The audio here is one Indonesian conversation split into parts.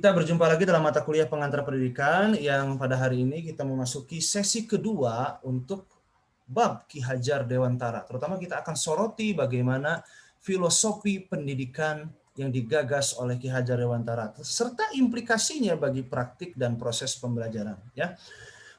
Kita berjumpa lagi dalam mata kuliah pengantar pendidikan yang pada hari ini kita memasuki sesi kedua untuk bab Ki Hajar Dewantara. Terutama kita akan soroti bagaimana filosofi pendidikan yang digagas oleh Ki Hajar Dewantara serta implikasinya bagi praktik dan proses pembelajaran. Ya.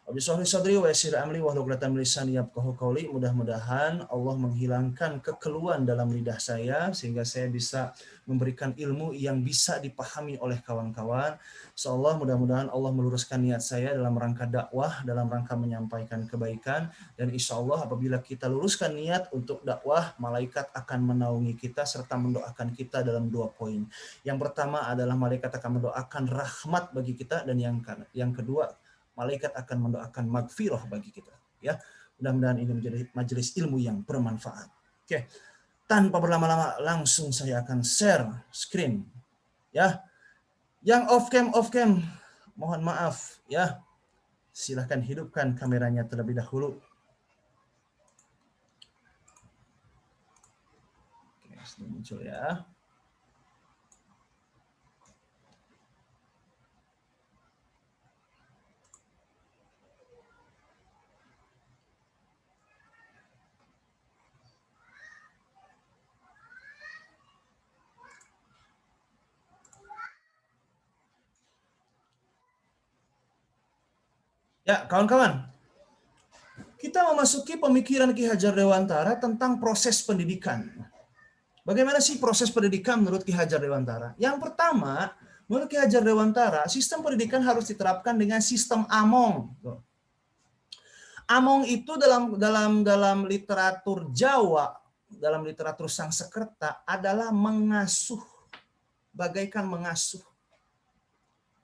Mudah-mudahan Allah menghilangkan kekeluhan dalam lidah saya sehingga saya bisa memberikan ilmu yang bisa dipahami oleh kawan-kawan. Insyaallah mudah-mudahan Allah meluruskan niat saya dalam rangka dakwah, dalam rangka menyampaikan kebaikan, dan insyaallah apabila kita luruskan niat untuk dakwah, malaikat akan menaungi kita serta mendoakan kita dalam 2 poin. Yang pertama adalah malaikat akan mendoakan rahmat bagi kita, dan yang kedua malaikat akan mendoakan magfirah bagi kita. Ya, mudah-mudahan ini menjadi majelis ilmu yang bermanfaat. Oke, tanpa berlama-lama langsung saya akan share screen. Ya, yang off cam, mohon maaf. Ya, silahkan hidupkan kameranya terlebih dahulu. Oke, sudah muncul ya. Ya, kawan-kawan, kita memasuki pemikiran Ki Hajar Dewantara tentang proses pendidikan. Bagaimana sih proses pendidikan menurut Ki Hajar Dewantara? Yang pertama, menurut Ki Hajar Dewantara, sistem pendidikan harus diterapkan dengan sistem Among. Among itu dalam literatur Jawa, dalam literatur Sangsekerta adalah mengasuh, bagaikan mengasuh,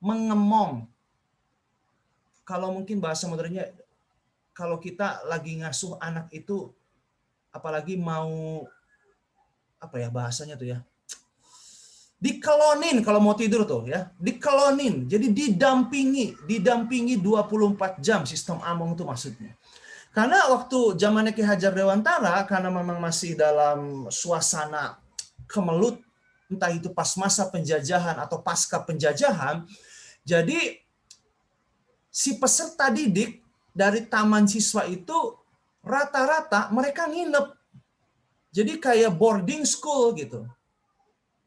mengemong. Kalau mungkin bahasa modernnya, kalau kita lagi ngasuh anak itu, apalagi mau apa ya bahasanya tuh ya, dikelonin kalau mau tidur tuh ya, dikelonin. Jadi didampingi 24 jam sistem Among itu maksudnya. Karena waktu zamannya Ki Hajar Dewantara, karena memang masih dalam suasana kemelut, entah itu pas masa penjajahan atau pasca penjajahan, jadi si peserta didik dari taman siswa itu rata-rata mereka nginep. Jadi kayak boarding school gitu.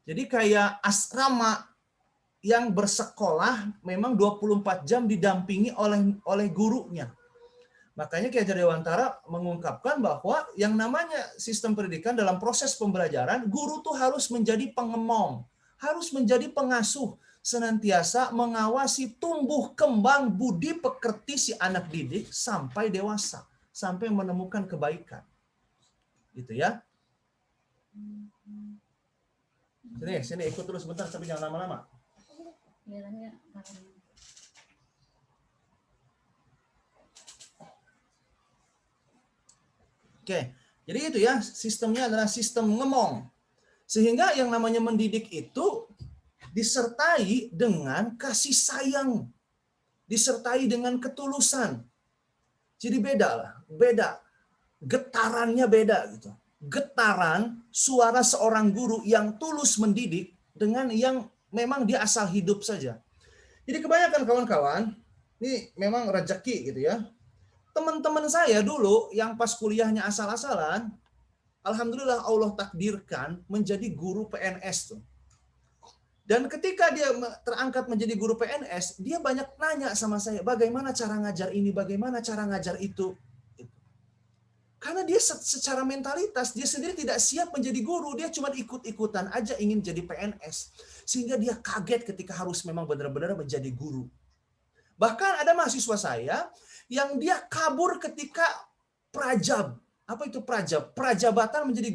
Jadi kayak asrama yang bersekolah memang 24 jam didampingi oleh gurunya. Makanya Ki Hajar Dewantara mengungkapkan bahwa yang namanya sistem pendidikan dalam proses pembelajaran, guru tuh harus menjadi pengemong, harus menjadi pengasuh, senantiasa mengawasi tumbuh kembang budi pekerti si anak didik sampai dewasa, sampai menemukan kebaikan. Gitu ya. Sini ikut terus bentar tapi jangan lama-lama. Oke, jadi itu ya, sistemnya adalah sistem ngemong. Sehingga yang namanya mendidik itu disertai dengan kasih sayang, disertai dengan ketulusan. Jadi beda. Getarannya beda gitu. Getaran suara seorang guru yang tulus mendidik dengan yang memang dia asal hidup saja. Jadi kebanyakan kawan-kawan, ini memang rezeki gitu ya. Teman-teman saya dulu yang pas kuliahnya asal-asalan, alhamdulillah Allah takdirkan menjadi guru PNS tuh. Dan ketika dia terangkat menjadi guru PNS, dia banyak nanya sama saya, bagaimana cara ngajar ini, bagaimana cara ngajar itu. Karena dia secara mentalitas, dia sendiri tidak siap menjadi guru, dia cuma ikut-ikutan aja ingin jadi PNS. Sehingga dia kaget ketika harus memang benar-benar menjadi guru. Bahkan ada mahasiswa saya yang dia kabur ketika prajab. Apa itu prajab? Prajabatan menjadi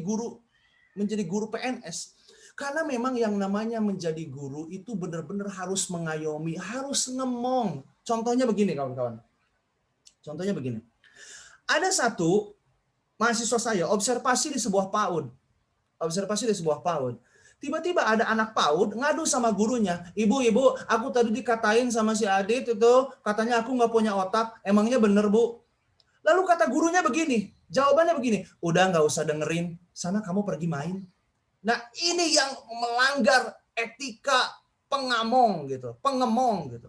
guru PNS. Karena memang yang namanya menjadi guru itu benar-benar harus mengayomi, harus ngemong. Contohnya begini kawan-kawan. Contohnya begini. Ada satu mahasiswa saya observasi di sebuah PAUD. Tiba-tiba ada anak PAUD ngadu sama gurunya, ibu, aku tadi dikatain sama si Adit itu, katanya aku nggak punya otak, emangnya bener bu? Lalu kata gurunya begini, jawabannya begini, udah nggak usah dengerin, sana kamu pergi main. Nah ini yang melanggar etika pengamong gitu, pengemong gitu.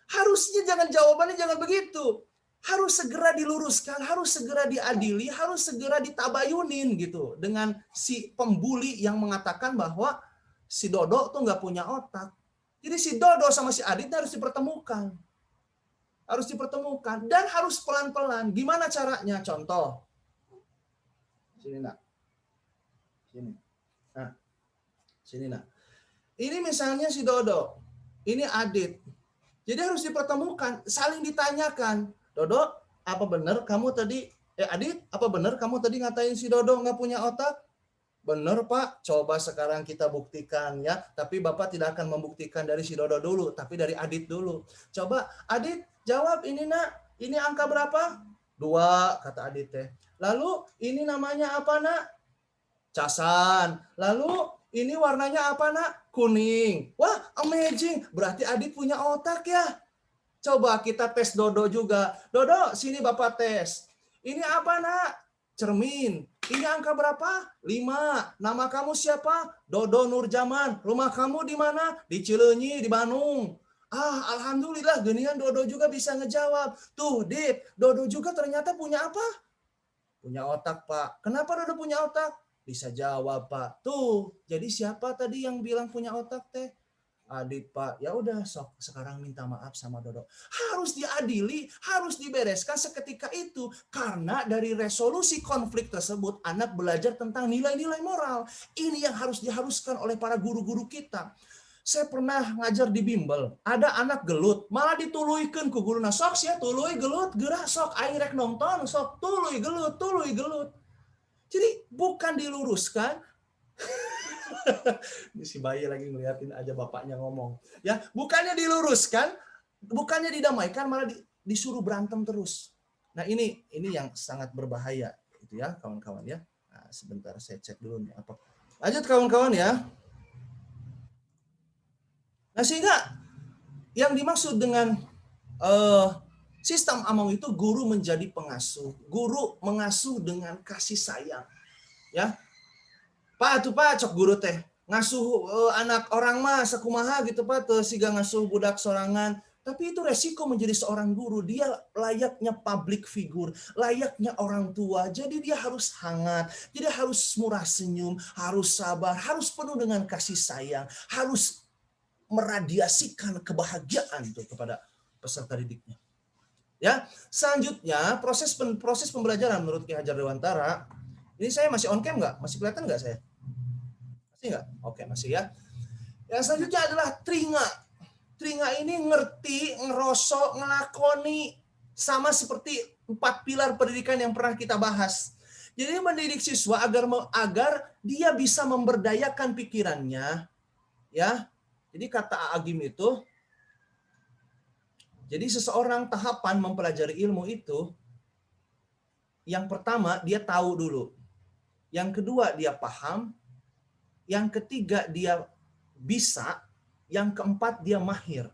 Harusnya jawabannya jangan begitu. Harus segera diluruskan, harus segera diadili, harus segera ditabayunin gitu dengan si pembuli yang mengatakan bahwa si Dodo tuh nggak punya otak. Jadi si Dodo sama si Adit harus dipertemukan. Harus dipertemukan dan harus pelan-pelan. Gimana caranya? Contoh. Sini nak. Sini. Nah. Sini nak. Ini misalnya si Dodo. Ini Adit. Jadi harus dipertemukan, saling ditanyakan. Dodo, apa benar kamu tadi, Adit, apa benar kamu tadi ngatain si Dodo nggak punya otak? Benar Pak, coba sekarang kita buktikan ya. Tapi Bapak tidak akan membuktikan dari si Dodo dulu, tapi dari Adit dulu. Coba Adit jawab ini nak, ini angka berapa? 2, kata Adit teh. Lalu ini namanya apa nak? Casan. Lalu ini warnanya apa nak? Kuning. Wah, amazing. Berarti Adit punya otak ya. Coba kita tes Dodo juga. Dodo, sini Bapak tes. Ini apa nak? Cermin. Ini angka berapa? 5. Nama kamu siapa? Dodo Nurjaman. Rumah kamu di mana? Di Cileunyi, di Bandung. Alhamdulillah, genian Dodo juga bisa ngejawab. Tuh, Dit, Dodo juga ternyata punya apa? Punya otak, Pak. Kenapa Dodo punya otak? Bisa jawab, Pak. Tuh, jadi siapa tadi yang bilang punya otak teh? Adit, Pak. Ya udah, sok sekarang minta maaf sama Dodo. Harus diadili, harus dibereskan seketika itu. Karena dari resolusi konflik tersebut, anak belajar tentang nilai-nilai moral. Ini yang harus diharuskan oleh para guru-guru kita. Saya pernah ngajar di bimbel, ada anak gelut, malah dituluikeun ku guruna, sok sia tuluy gelut, geura sok aing rek nonton, sok tuluy gelut, tuluy gelut. Jadi bukan diluruskan. Ini si bayi lagi ngeliatin aja bapaknya ngomong. Ya, bukannya diluruskan, bukannya didamaikan, malah disuruh berantem terus. Nah, ini yang sangat berbahaya gitu ya, kawan-kawan ya. Nah, sebentar saya cek dulu nih apa. Lanjut kawan-kawan ya. Nah, sehingga yang dimaksud dengan sistem Among itu guru menjadi pengasuh. Guru mengasuh dengan kasih sayang. Ya. Pak, tuh Pak, cok guru teh. Ngasuh anak orang mah sakumaha gitu Pak, teu siga ngasuh budak sorangan. Tapi itu resiko menjadi seorang guru. Dia layaknya public figure, layaknya orang tua. Jadi dia harus hangat, jadi harus murah senyum, harus sabar, harus penuh dengan kasih sayang, harus meradiasikan kebahagiaan tuh kepada peserta didiknya. Ya, selanjutnya proses pembelajaran menurut Ki Hajar Dewantara. Ini saya masih on cam nggak? Masih kelihatan nggak saya? Masih nggak? Oke, masih ya. Yang selanjutnya adalah teringa. Teringa ini ngerti, ngerosok, ngelakoni, sama seperti 4 pilar pendidikan yang pernah kita bahas. Jadi mendidik siswa agar dia bisa memberdayakan pikirannya, ya. Jadi kata Agim itu, jadi seseorang tahapan mempelajari ilmu itu, yang pertama dia tahu dulu, yang kedua dia paham, yang ketiga dia bisa, yang keempat dia mahir.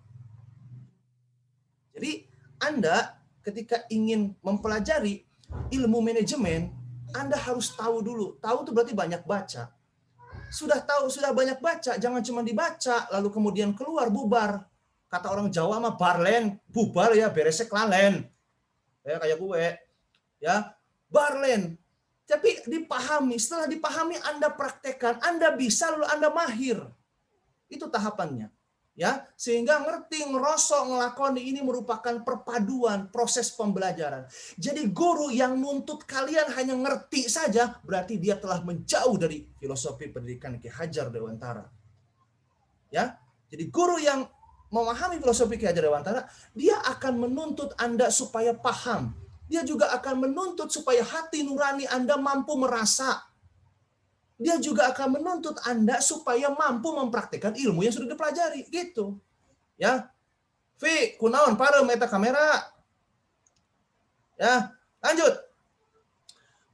Jadi Anda ketika ingin mempelajari ilmu manajemen, Anda harus tahu dulu. Tahu itu berarti banyak baca. Sudah tahu, sudah banyak baca, jangan cuma dibaca, lalu kemudian keluar bubar. Kata orang Jawa mah barlen, bubar ya, beresnya kelalen. Ya, kayak gue. Ya, barlen. Tapi dipahami, setelah dipahami Anda praktekkan, Anda bisa lalu Anda mahir. Itu tahapannya. Ya, sehingga ngerti, ngerosok, ngelakoni ini merupakan perpaduan proses pembelajaran. Jadi guru yang nuntut kalian hanya ngerti saja, berarti dia telah menjauh dari filosofi pendidikan Ki Hajar Dewantara. Ya, jadi guru yang memahami filosofi Ki Hajar Dewantara, dia akan menuntut Anda supaya paham. Dia juga akan menuntut supaya hati nurani Anda mampu merasa. Dia juga akan menuntut Anda supaya mampu mempraktikkan ilmu yang sudah dipelajari, gitu. Ya. Vi, kunaon parem eta kamera. Ya, lanjut.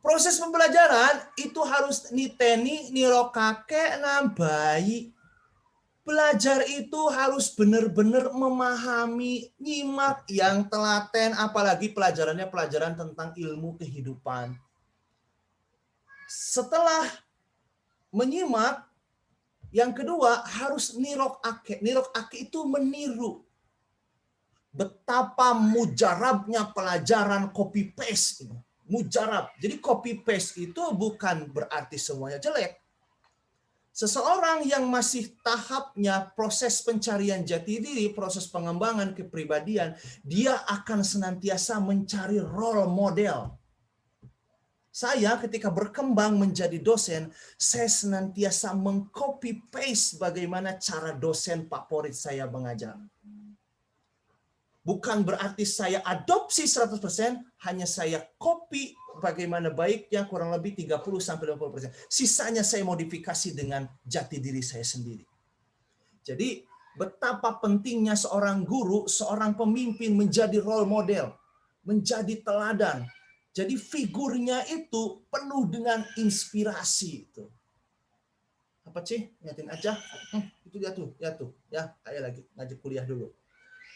Proses pembelajaran itu harus niteni nirokake nambayi. Belajar itu harus benar-benar memahami, nyimak yang telaten, apalagi pelajarannya pelajaran tentang ilmu kehidupan. Setelah menyimak, Yang kedua, harus nirok ake. Nirok ake itu meniru. Betapa mujarabnya pelajaran copy paste ini. Mujarab. Jadi copy paste itu bukan berarti semuanya jelek. Seseorang yang masih tahapnya proses pencarian jati diri, proses pengembangan kepribadian, dia akan senantiasa mencari role model. Saya ketika berkembang menjadi dosen, saya senantiasa mengcopy paste bagaimana cara dosen favorit saya mengajar. Bukan berarti saya adopsi 100%, hanya saya copy bagaimana baiknya kurang lebih 30-50%. Sisanya saya modifikasi dengan jati diri saya sendiri. Jadi betapa pentingnya seorang guru, seorang pemimpin menjadi role model, menjadi teladan. Jadi figurnya itu penuh dengan inspirasi itu. Apa sih? Nyatin aja. Itu dia tuh, ya. Ayo lagi ngajak kuliah dulu.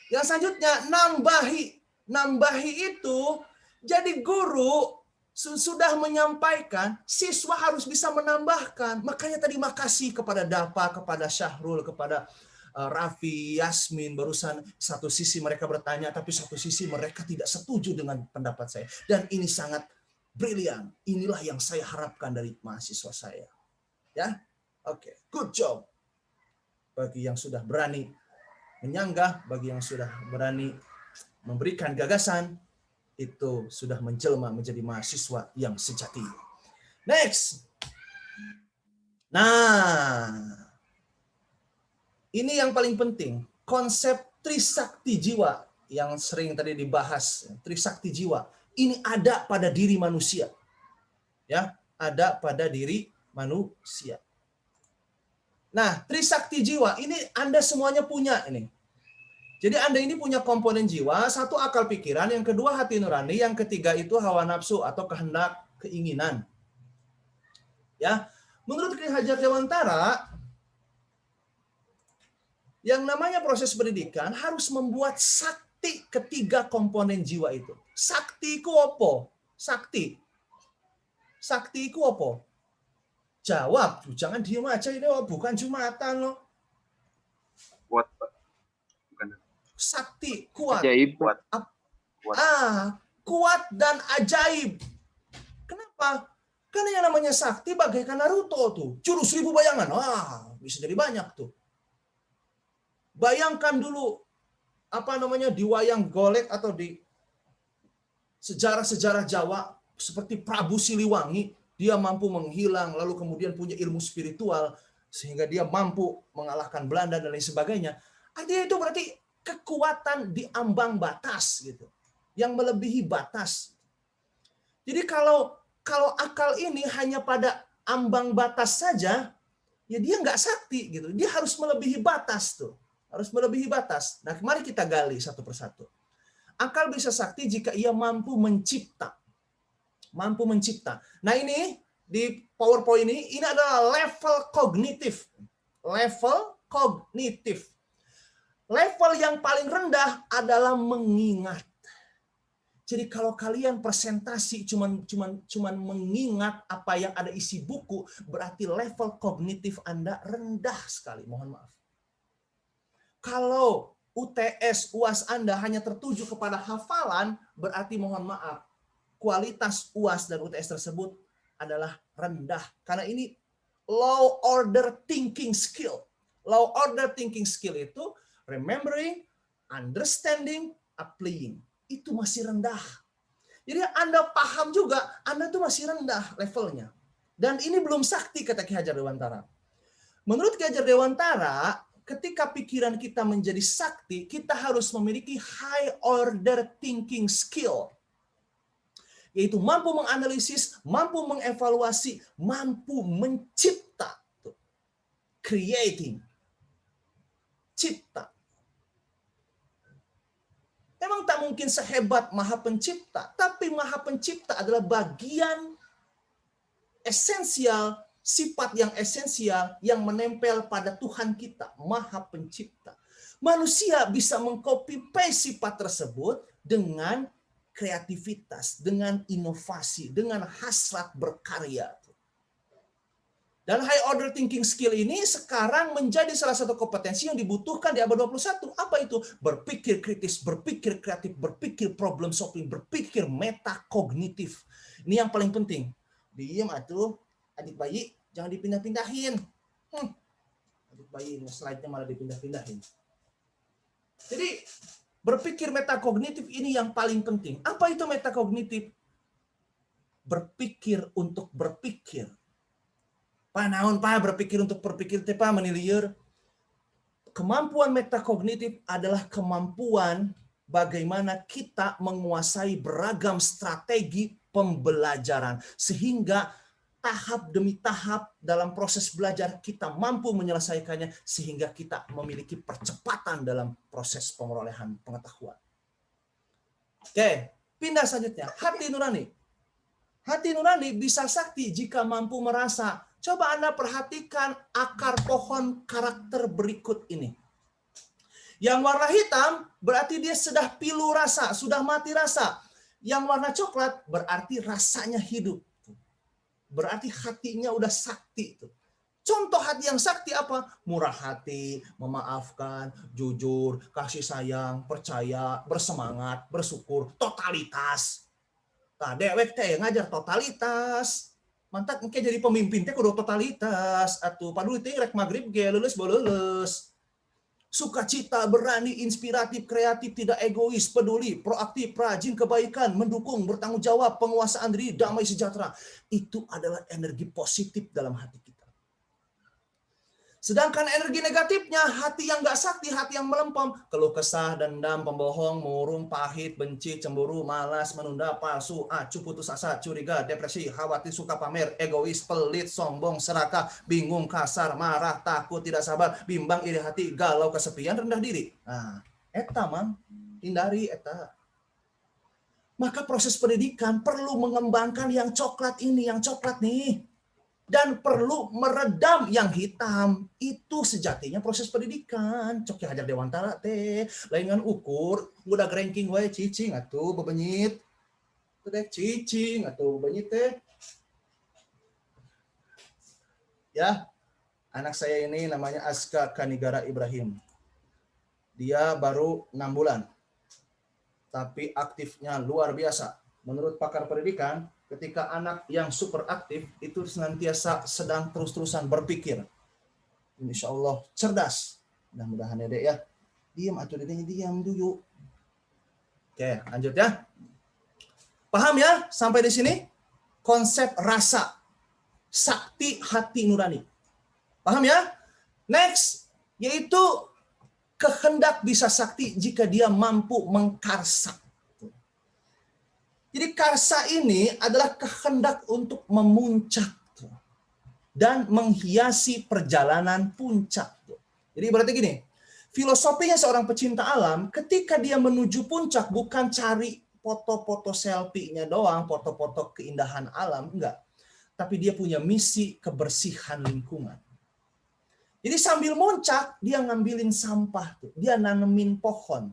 Yang selanjutnya nambahi itu jadi guru sudah menyampaikan, siswa harus bisa menambahkan. Makanya tadi makasih kepada Dapa, kepada Syahrul, kepada Raffi, Yasmin, barusan satu sisi mereka bertanya, tapi satu sisi mereka tidak setuju dengan pendapat saya. Dan ini sangat brilian. Inilah yang saya harapkan dari mahasiswa saya. Ya, oke, good job. Bagi yang sudah berani menyanggah, bagi yang sudah berani memberikan gagasan, itu sudah menjelma menjadi mahasiswa yang sejati. Next. Nah, ini yang paling penting, konsep trisakti jiwa yang sering tadi dibahas, trisakti jiwa. Ini ada pada diri manusia. Ya, ada pada diri manusia. Nah, trisakti jiwa ini Anda semuanya punya ini. Jadi Anda ini punya komponen jiwa, satu akal pikiran, yang kedua hati nurani, yang ketiga itu hawa nafsu atau kehendak, keinginan. Ya, menurut Ki Hajar Dewantara, yang namanya proses pendidikan harus membuat sakti ketiga komponen jiwa itu. Sakti ku opo? Sakti. Sakti ku opo? Jawab, jangan diem aja ini, bukan Jumatan loh. Kuat. Sakti, kuat. Ajaib, kuat. Kuat dan ajaib. Kenapa? Karena yang namanya sakti bagaikan Naruto tuh. Jurus 1000 bayangan. Bisa jadi banyak tuh. Bayangkan dulu di wayang golek atau di sejarah-sejarah Jawa seperti Prabu Siliwangi, dia mampu menghilang lalu kemudian punya ilmu spiritual sehingga dia mampu mengalahkan Belanda dan lain sebagainya. Artinya itu berarti kekuatan di ambang batas gitu, yang melebihi batas. Jadi kalau akal ini hanya pada ambang batas saja, ya dia nggak sakti gitu. Dia harus melebihi batas tuh, harus melebihi batas. Nah, mari kita gali satu persatu. Akal bisa sakti jika ia mampu mencipta, Nah ini di PowerPoint ini adalah level kognitif, Level yang paling rendah adalah mengingat. Jadi kalau kalian presentasi cuman mengingat apa yang ada isi buku, berarti level kognitif Anda rendah sekali, mohon maaf. Kalau UTS, UAS Anda hanya tertuju kepada hafalan, berarti mohon maaf, kualitas UAS dan UTS tersebut adalah rendah. Karena ini low order thinking skill. Low order thinking skill itu remembering, understanding, applying. Itu masih rendah. Jadi Anda paham juga, Anda itu masih rendah levelnya. Dan ini belum sakti, kata Ki Hajar Dewantara. Menurut Ki Hajar Dewantara, ketika pikiran kita menjadi sakti, kita harus memiliki high order thinking skill. Yaitu mampu menganalisis, mampu mengevaluasi, mampu mencipta. Creating. Cipta. Memang tak mungkin sehebat Maha Pencipta, tapi Maha Pencipta adalah bagian esensial, sifat yang esensial yang menempel pada Tuhan kita, Maha Pencipta. Manusia bisa mengcopy paste sifat tersebut dengan kreativitas, dengan inovasi, dengan hasrat berkarya. Dan high order thinking skill ini sekarang menjadi salah satu kompetensi yang dibutuhkan di abad 21. Apa itu? Berpikir kritis, berpikir kreatif, berpikir problem solving, berpikir metakognitif. Ini yang paling penting. Diam atuh, adik bayi, jangan dipindah-pindahin. Adik bayi, slide-nya malah dipindah-pindahin. Jadi, berpikir metakognitif ini yang paling penting. Apa itu metakognitif? Berpikir untuk berpikir. Pak naon Pak berpikir untuk berpikir teh Pak menilieur. Kemampuan metakognitif adalah kemampuan bagaimana kita menguasai beragam strategi pembelajaran sehingga tahap demi tahap dalam proses belajar kita mampu menyelesaikannya sehingga kita memiliki percepatan dalam proses pengerolehan pengetahuan. Oke, pindah selanjutnya. Hati nurani. Hati nurani bisa sakti jika mampu merasa. Coba Anda perhatikan akar pohon karakter berikut ini. Yang warna hitam berarti dia sudah pilu rasa, sudah mati rasa. Yang warna coklat berarti rasanya hidup. Berarti hatinya udah sakti. Contoh hati yang sakti apa? Murah hati, memaafkan, jujur, kasih sayang, percaya, bersemangat, bersyukur, totalitas. Nah, dewek teh ngajar totalitas. Mantap engke jadi pemimpin teh kudu totalitas atuh paduli teh rek magrib ge leuleus boleuleus. Sukacita, berani, inspiratif, kreatif, tidak egois, peduli, proaktif, rajin kebaikan, mendukung, bertanggung jawab, penguasaan diri, damai sejahtera. Itu adalah energi positif dalam hati kita. Sedangkan energi negatifnya, hati yang nggak sakti, hati yang melempem, keluh kesah, dendam, pembohong, murung, pahit, benci, cemburu, malas, menunda, palsu, acuh, putus asa, curiga, depresi, khawatir, suka pamer, egois, pelit, sombong, serakah, bingung, kasar, marah, takut, tidak sabar, bimbang, iri hati, galau, kesepian, rendah diri. Nah, eta mang, hindari eta. Maka proses pendidikan perlu mengembangkan yang coklat ini, yang coklat nih. Dan perlu meredam yang hitam. Itu sejatinya proses pendidikan. Cok ya hajar dewantara teh. Laingan ukur. Udah ranking wae cicing atuh bebenyit. Teh cicing atuh bebenyit teh. Ya. Anak saya ini namanya Aska Kanigara Ibrahim. Dia baru 6 bulan. Tapi aktifnya luar biasa. Menurut pakar pendidikan, ketika anak yang super aktif itu senantiasa sedang terus-terusan berpikir. Insya Allah cerdas. Mudah-mudahan ya dek ya. Diam atau dedeknya diam dulu. Oke lanjut ya. Paham ya sampai di sini? Konsep rasa. Sakti hati nurani. Paham ya? Next. Yaitu kehendak bisa sakti jika dia mampu mengkarsa. Jadi karsa ini adalah kehendak untuk memuncak dan menghiasi perjalanan puncak. Jadi berarti gini, filosofinya seorang pecinta alam, ketika dia menuju puncak bukan cari foto-foto selfie-nya doang, foto-foto keindahan alam, enggak. Tapi dia punya misi kebersihan lingkungan. Jadi sambil muncak, dia ngambilin sampah, dia nanemin pohon.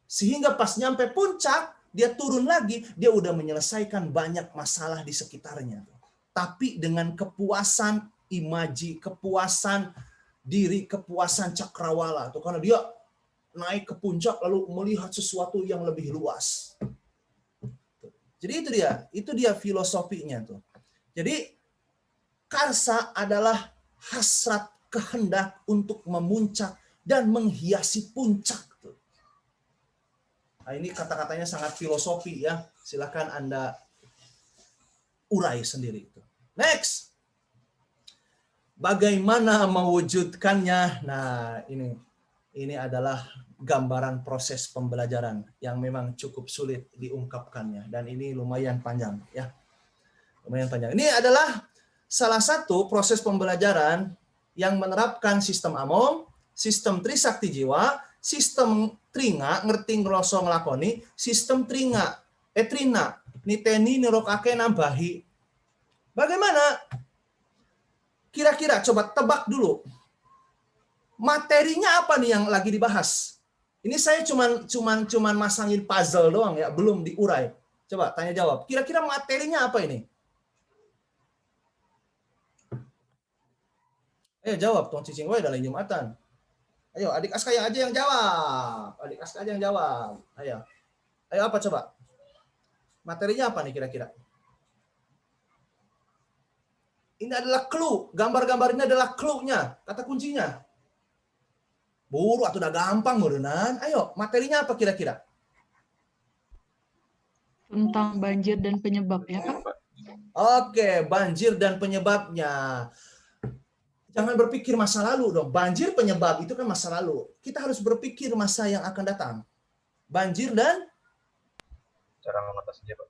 Sehingga pas nyampe puncak, dia turun lagi, dia udah menyelesaikan banyak masalah di sekitarnya. Tapi dengan kepuasan imaji, kepuasan diri, kepuasan cakrawala. Karena dia naik ke puncak lalu melihat sesuatu yang lebih luas. Jadi itu dia filosofinya tuh. Jadi karsa adalah hasrat kehendak untuk memuncak dan menghiasi puncak. Nah, ini kata-katanya sangat filosofi ya. Silakan Anda urai sendiri. Next. Bagaimana mewujudkannya? Nah, ini adalah gambaran proses pembelajaran yang memang cukup sulit diungkapkannya dan ini lumayan panjang ya. Lumayan panjang. Ini adalah salah satu proses pembelajaran yang menerapkan sistem AMOM, sistem Trisakti Jiwa, sistem Tringa, ngerti ngerosong ngelakoni, sistem Trina, niteni nirokake nambahi. Bagaimana? Kira-kira coba tebak dulu. Materinya apa nih yang lagi dibahas? Ini saya cuman masangin puzzle doang ya, belum diurai. Coba tanya jawab. Kira-kira materinya apa ini? Ayo jawab, tong cicing wae dalam Jumatan. Ayo, adik Aska yang aja yang jawab. Adik Aska aja yang jawab. Ayo. Ayo apa coba? Materinya apa nih kira-kira? Ini adalah clue. Gambar-gambar ini adalah clue-nya. Kata kuncinya. Buru atau udah gampang berenang. Ayo, materinya apa kira-kira? Tentang banjir dan penyebab ya Pak? Oke, banjir dan penyebabnya. Jangan berpikir masa lalu dong. Banjir penyebab itu kan masa lalu. Kita harus berpikir masa yang akan datang. Banjir dan Cara mengatasinya, Pak.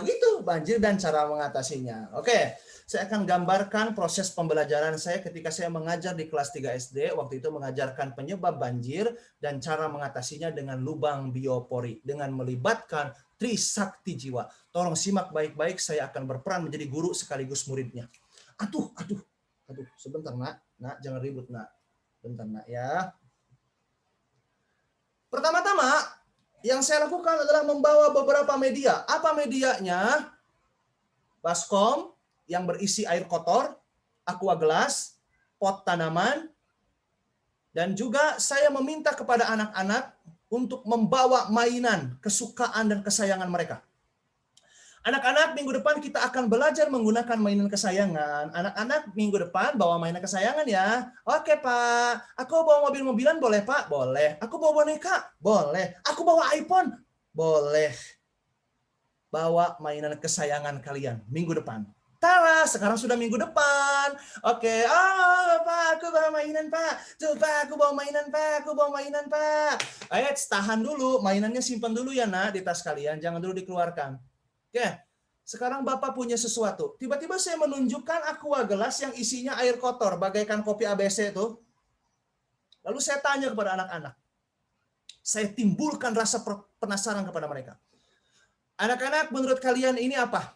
Gitu. Banjir dan cara mengatasinya. Oke, saya akan gambarkan proses pembelajaran saya ketika saya mengajar di kelas 3 SD. Waktu itu mengajarkan penyebab banjir dan cara mengatasinya dengan lubang biopori. Dengan melibatkan Trisakti Jiwa. Tolong simak baik-baik, saya akan berperan menjadi guru sekaligus muridnya. Aduh, sebentar nak, jangan ribut nak, bentar nak ya. Pertama-tama, yang saya lakukan adalah membawa beberapa media. Apa medianya? Baskom yang berisi air kotor, aqua gelas, pot tanaman, dan juga saya meminta kepada anak-anak untuk membawa mainan kesukaan dan kesayangan mereka. Anak-anak, minggu depan kita akan belajar menggunakan mainan kesayangan. Anak-anak, minggu depan bawa mainan kesayangan ya. Oke, Pak. Aku bawa mobil-mobilan boleh, Pak? Boleh. Aku bawa boneka? Boleh. Aku bawa iPhone? Boleh. Bawa mainan kesayangan kalian minggu depan. Tara, sekarang sudah minggu depan. Oke. Pak, aku bawa mainan, Pak. Tuh, Pak, aku bawa mainan, Pak. Aku bawa mainan, Pak. Ayo, tahan dulu. Mainannya simpan dulu ya, nak, di tas kalian. Jangan dulu dikeluarkan. Oke, sekarang Bapak punya sesuatu. Tiba-tiba saya menunjukkan aqua gelas yang isinya air kotor, bagaikan kopi ABC itu. Lalu saya tanya kepada anak-anak. Saya timbulkan rasa penasaran kepada mereka. Anak-anak, menurut kalian ini apa?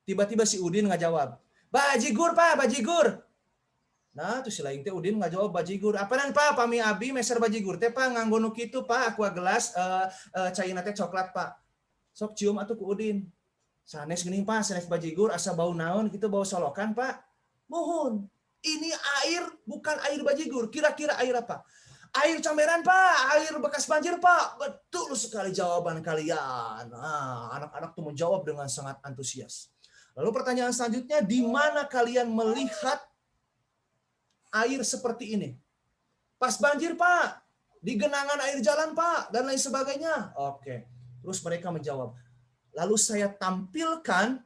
Tiba-tiba si Udin nggak jawab. Bajigur, Pak, bajigur. Nah, tuh si lain teh Udin nggak jawab bajigur. Apaan, Pak? Pami abi meser bajigur. Teh, Pak, nganggo nu kitu, Pak, aqua gelas, caina teh coklat, Pak. Sok cium atuh ku Udin. Sanes geuning Pak, sanes bajigur asa bau naon gitu, bau solokan Pak. Mohon. Ini air bukan air bajigur. Kira-kira air apa? Air comberan Pak, air bekas banjir Pak. Betul sekali jawaban kalian. Nah, anak-anak tuh menjawab dengan sangat antusias. Lalu pertanyaan selanjutnya, di mana kalian melihat air seperti ini? Pas banjir Pak, di genangan air jalan Pak, dan lain sebagainya. Oke. Terus mereka menjawab. Lalu saya tampilkan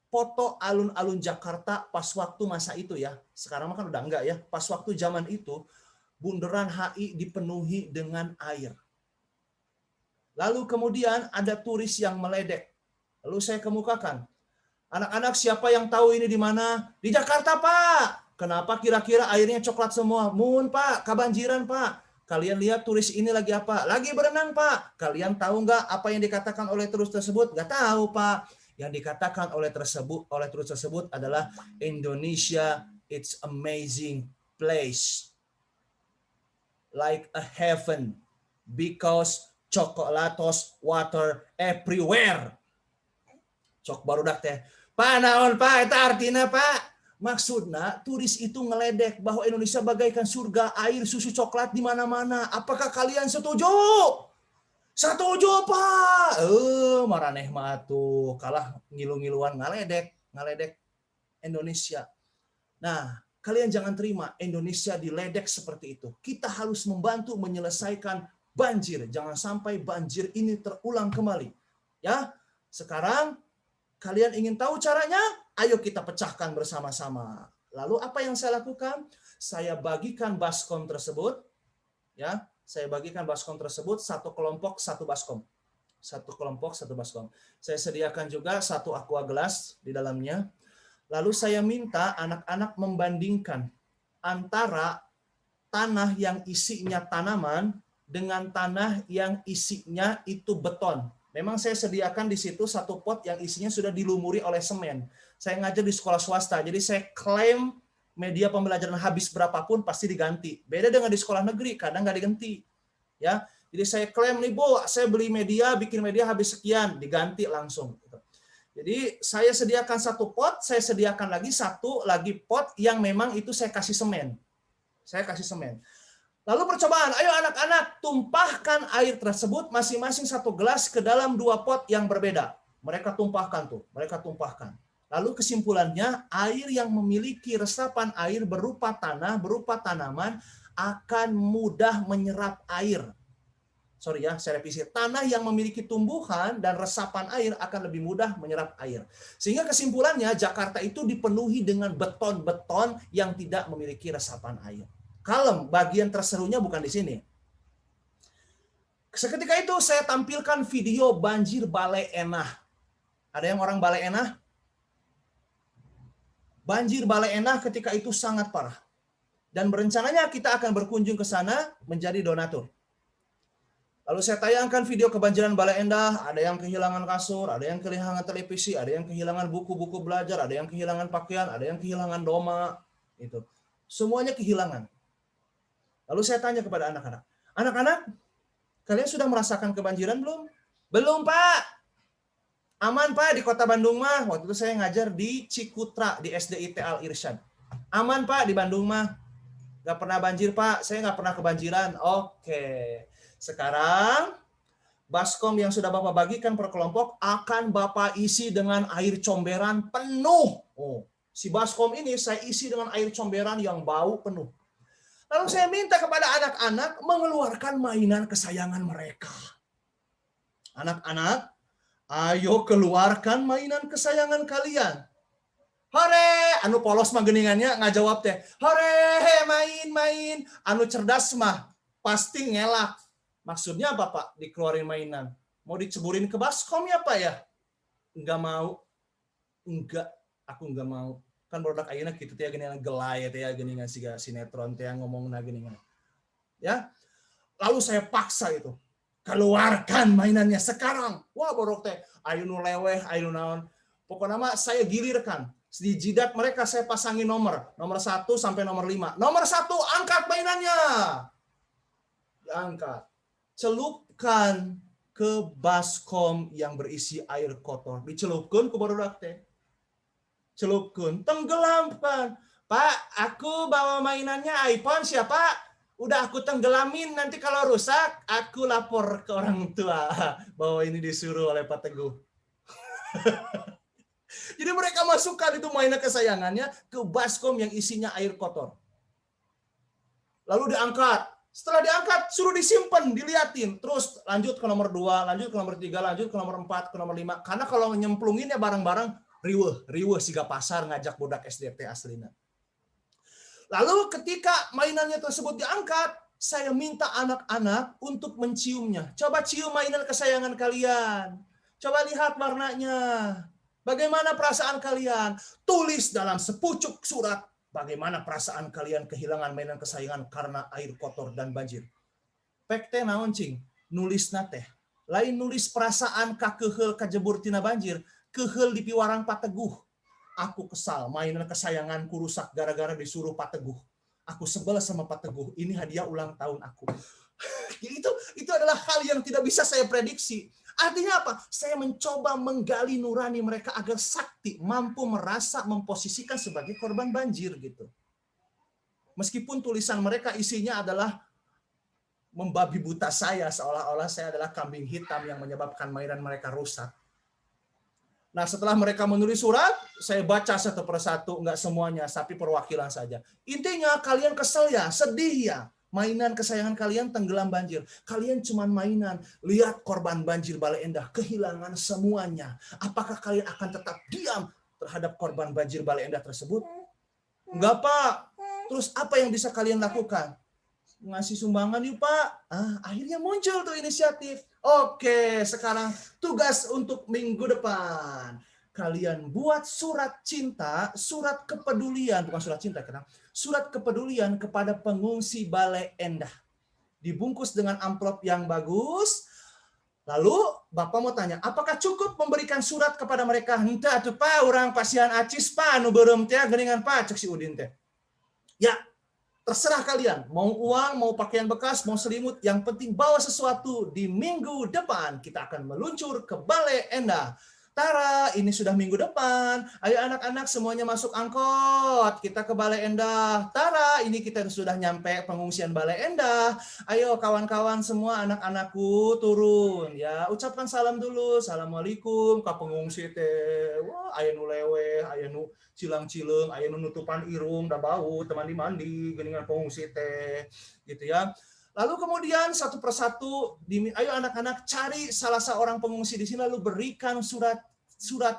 foto alun-alun Jakarta pas waktu masa itu ya. Sekarang kan udah enggak ya. Pas waktu zaman itu, bundaran HI dipenuhi dengan air. Lalu kemudian ada turis yang meledek. Lalu saya kemukakan. Anak-anak, siapa yang tahu ini di mana? Di Jakarta, Pak. Kenapa kira-kira airnya coklat semua? Mun, Pak. Kebanjiran, Pak. Kalian lihat turis ini lagi apa? Lagi berenang, Pak. Kalian tahu nggak apa yang dikatakan oleh turis tersebut? Nggak tahu, Pak. Yang dikatakan oleh turis tersebut adalah Indonesia, it's amazing place. Like a heaven. Because chocolatos water everywhere. Cok barudak teh. Pak, naon, Pak? Itu artinya, Pak. Maksudnya, turis itu ngeledek bahwa Indonesia bagaikan surga, air, susu, coklat di mana-mana. Apakah kalian setuju? Setuju, Pak. Maraneh mah tuh kalah ngilu-ngiluan ngaledek Indonesia. Nah, kalian jangan terima Indonesia diledek seperti itu. Kita harus membantu menyelesaikan banjir. Jangan sampai banjir ini terulang kembali. Ya, sekarang kalian ingin tahu caranya? Ayo kita pecahkan bersama-sama. Lalu apa yang saya lakukan? Saya bagikan baskom tersebut. Ya, saya bagikan baskom tersebut satu kelompok satu baskom. Satu kelompok satu baskom. Saya sediakan juga satu aqua gelas di dalamnya. Lalu saya minta anak-anak membandingkan antara tanah yang isinya tanaman dengan tanah yang isinya itu beton. Memang saya sediakan di situ satu pot yang isinya sudah dilumuri oleh semen. Saya ngajar di sekolah swasta, jadi saya klaim media pembelajaran habis berapapun pasti diganti. Beda dengan di sekolah negeri, kadang nggak diganti. Ya, jadi saya klaim nih Bu, saya beli media, bikin media habis sekian, diganti langsung. Jadi saya sediakan satu pot, saya sediakan lagi satu lagi pot yang memang itu saya kasih semen. Saya kasih semen. Lalu percobaan, ayo anak-anak tumpahkan air tersebut masing-masing satu gelas ke dalam dua pot yang berbeda. Mereka tumpahkan tuh, mereka tumpahkan. Lalu kesimpulannya, air yang memiliki resapan air berupa tanah, berupa tanaman akan mudah menyerap air. Sorry ya, saya revisi. Tanah yang memiliki tumbuhan dan resapan air akan lebih mudah menyerap air. Sehingga kesimpulannya Jakarta itu dipenuhi dengan beton-beton yang tidak memiliki resapan air. Kalem, bagian terserunya bukan di sini. Seketika itu saya tampilkan video banjir Bale Endah. Ada yang orang Bale Endah? Banjir Bale Endah ketika itu sangat parah. Dan berencananya kita akan berkunjung ke sana menjadi donatur. Lalu saya tayangkan video kebanjiran Bale Endah, ada yang kehilangan kasur, ada yang kehilangan televisi, ada yang kehilangan buku-buku belajar, ada yang kehilangan pakaian, ada yang kehilangan doma, itu. Semuanya kehilangan. Lalu saya tanya kepada anak-anak, anak-anak, kalian sudah merasakan kebanjiran belum? Belum, Pak. Aman, Pak, di Kota Bandung mah. Waktu itu saya ngajar di Cikutra, di SDIT Al Irsyad. Aman, Pak, di Bandung mah. Gak pernah banjir, Pak. Saya gak pernah kebanjiran. Oke. Sekarang, baskom yang sudah Bapak bagikan per kelompok akan Bapak isi dengan air comberan penuh. Oh, si baskom ini saya isi dengan air comberan yang bau penuh. Lalu saya minta kepada anak-anak mengeluarkan mainan kesayangan mereka. Anak-anak, ayo keluarkan mainan kesayangan kalian. Hore, anu polos mah geningannya ngajawab teh. Hore, main-main. Anu cerdas mah pasti ngelak. Maksudnya apa, Pak? Dikeluarin mainan. Mau diceburin ke baskom ya, Pak ya? Enggak mau. Enggak, aku enggak mau. Kan produk ayeuna kitu teh geuningan gelai teh geuningan siga sinetron teh ngomongna geuningan. Ya. Lalu saya paksa itu. Keluarkan mainannya sekarang. Wah, borok teh ayo nu leweh, ayo naon. Pokoknya mah saya gilirkan. Di jidat mereka saya pasangin nomor 1 sampai nomor 5. Nomor 1 angkat mainannya. Diangkat. Celupkan ke baskom yang berisi air kotor. Dicelupkan ke barudak teh. Celupkan, tenggelamkan. Pak, aku bawa mainannya iPhone siapa? Udah aku tenggelamin, nanti kalau rusak, aku lapor ke orang tua. Bahwa ini disuruh oleh Pak Teguh. Jadi mereka masukkan itu mainan kesayangannya ke baskom yang isinya air kotor. Lalu diangkat. Setelah diangkat, suruh disimpan, diliatin. Terus lanjut ke nomor 2, lanjut ke nomor 3, lanjut ke nomor 4, ke nomor 5. Karena kalau nyemplunginnya bareng-bareng, riweuh siga pasar ngajak budak SDT aslina. Lalu ketika mainannya tersebut diangkat, saya minta anak-anak untuk menciumnya. Coba cium mainan kesayangan kalian. Coba lihat warnanya. Bagaimana perasaan kalian? Tulis dalam sepucuk surat bagaimana perasaan kalian kehilangan mainan kesayangan karena air kotor dan banjir. Pek teh naon cing? Nulisna teh. Lain nulis perasaan kakeheul kajebur tina banjir, keheul di piwarang Pak Teguh. Aku kesal, mainan kesayanganku rusak gara-gara disuruh Pak Teguh. Aku sebel sama Pak Teguh. Ini hadiah ulang tahun aku. Itu adalah hal yang tidak bisa saya prediksi. Artinya apa? Saya mencoba menggali nurani mereka agar sakti, mampu merasa memposisikan sebagai korban banjir gitu. Meskipun tulisan mereka isinya adalah membabi buta saya, seolah-olah saya adalah kambing hitam yang menyebabkan mainan mereka rusak. Nah, setelah mereka menulis surat, saya baca satu persatu, enggak semuanya, tapi perwakilan saja. Intinya kalian kesel ya, sedih ya. Mainan kesayangan kalian tenggelam banjir. Kalian cuma mainan. Lihat korban banjir Bale Endah kehilangan semuanya. Apakah kalian akan tetap diam terhadap korban banjir Bale Endah tersebut? Enggak, Pak. Terus apa yang bisa kalian lakukan? Ngasih sumbangan yuk, Pak. Akhirnya muncul tuh inisiatif. Oke, sekarang tugas untuk minggu depan. Kalian buat surat cinta, surat kepedulian, bukan surat cinta, surat kepedulian kepada pengungsi Bale Endah. Dibungkus dengan amplop yang bagus. Lalu Bapak mau tanya, apakah cukup memberikan surat kepada mereka? Henteu atuh Pak, urang pasian acis Pak, nu beureum teh geuningan Pak, cek si Udin teh. Ya, terserah kalian, mau uang, mau pakaian bekas, mau selimut, yang penting bawa sesuatu. Di minggu depan kita akan meluncur ke Bale Endah. Tara, ini sudah minggu depan. Ayo anak-anak semuanya masuk angkot. Kita ke Balai Endah. Tara, ini kita sudah nyampe pengungsian Balai Endah. Ayo kawan-kawan semua anak-anakku turun ya. Ucapkan salam dulu. Assalamualaikum ka pengungsi teh. Wah, aya nu leweh, aya nu cilang-cileung, aya nu nutupan irung da bau, teman mandi geuningan pengungsi teh. Gitu ya. Lalu kemudian satu persatu, ayo anak-anak cari salah seorang pengungsi di sini lalu berikan surat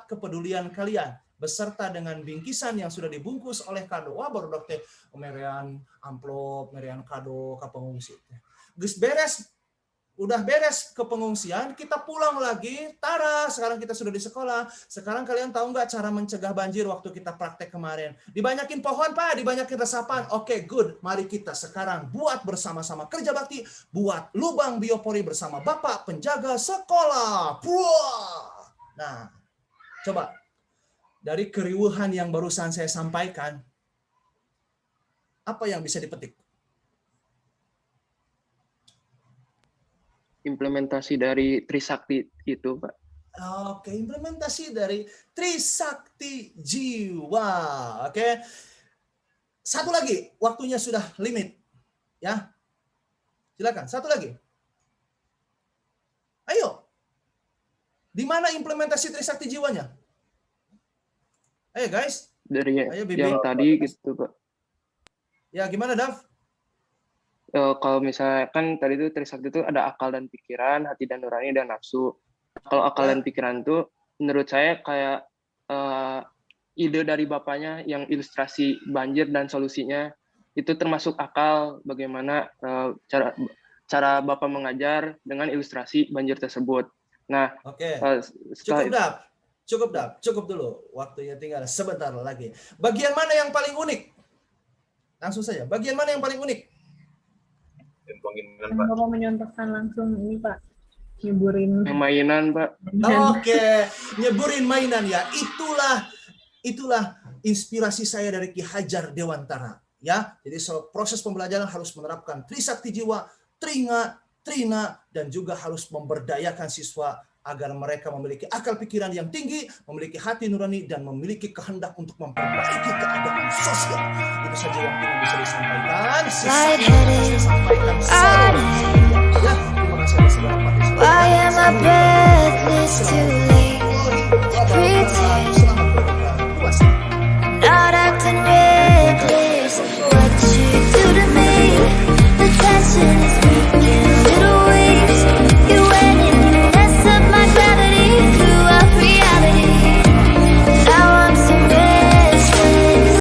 kepedulian kalian beserta dengan bingkisan yang sudah dibungkus oleh kado. Wah baru dok teh merean amplop, merean kado ke pengungsi. Geus beres, udah beres ke pengungsian, kita pulang lagi. Tara, sekarang kita sudah di sekolah. Sekarang kalian tahu nggak cara mencegah banjir waktu kita praktek kemarin? Dibanyakin pohon, Pak, dibanyakin resapan. Oke, good. Mari kita sekarang buat bersama-sama kerja bakti, buat lubang biopori bersama Bapak penjaga sekolah. Puah. Nah, coba. Dari keriuhan yang barusan saya sampaikan, apa yang bisa dipetik? Implementasi dari Trisakti itu, Pak. Oke, implementasi dari Trisakti Jiwa. Oke. Satu lagi, waktunya sudah limit. Ya. Silakan, satu lagi. Ayo. Di mana implementasi Trisakti Jiwanya? Ayo guys. Dari Ayo, Bibi. yang tadi gitu, Pak. Ya, gimana Dav? Kalau misalnya kan tadi itu Trisakti itu ada akal dan pikiran, hati dan nurani dan nafsu. Kalau akal dan pikiran itu menurut saya kayak ide dari bapaknya yang ilustrasi banjir dan solusinya itu termasuk akal bagaimana cara bapak mengajar dengan ilustrasi banjir tersebut. Nah, Oke. setelah Cukup dulu. Waktunya tinggal sebentar lagi. Bagian mana yang paling unik? Langsung saja. Bagian mana yang paling unik? Pak. Bapak menyontohkan langsung ini Pak, nyeburin mainan, Pak. Oke, nyeburin mainan ya. Itulah inspirasi saya dari Ki Hajar Dewantara. Ya, jadi proses pembelajaran harus menerapkan Trisakti Jiwa, Trina, dan juga harus memberdayakan siswa agar mereka memiliki akal pikiran yang tinggi, memiliki hati nurani, dan memiliki kehendak untuk memperbaiki keadaan sosial. Itu saja yang bisa disampaikan. Saya sampaikan ya, terima kasih atas segala partisipasi. Why am I breathless too late? Pretend